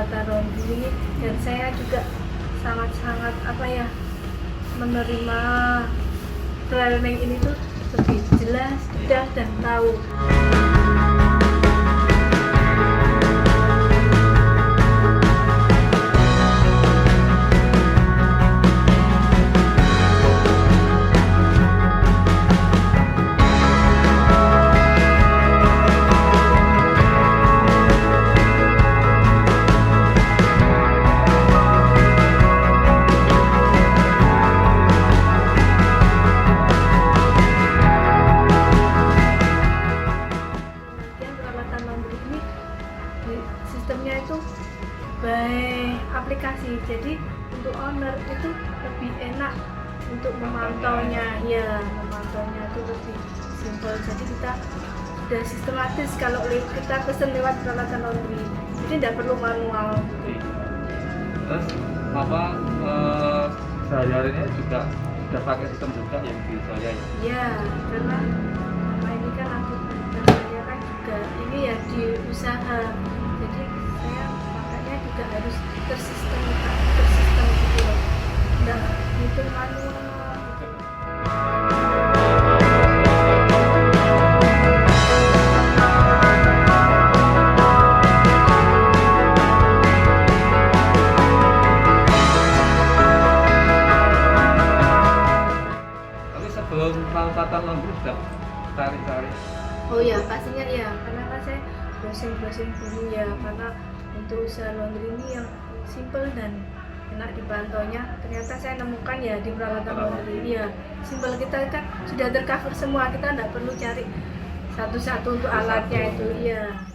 peralatan laundry, dan saya juga sangat-sangat menerima training ini tuh lebih jelas, mudah, dan tahu. Sistemnya itu by aplikasi, jadi untuk owner itu lebih enak untuk memantaunya, memantaunya itu lebih simpel. Jadi kita sudah sistematis kalau kita pesen lewat peralatan laundry, jadi tidak perlu manual. Terus sehari-harinya juga sudah pakai sistem juga yang di saya ya? Ya, karena ini kan aktivitas saya kan juga ini ya di usaha, jadi saya makanya juga harus tersistem gitu loh, nggak ngitung manual gitu. Tapi sebelum peralatan laundry sudah cari-cari? Oh ya, pastinya ya, karena kan saya browsing dulu ya, karena untuk usaha laundry ini yang simple dan enak dipantaunya, ternyata saya nemukan ya di peralatan laundry. Ya, simple, kita kan sudah tercover semua, kita tidak perlu cari satu-satu untuk alatnya itu. Iya.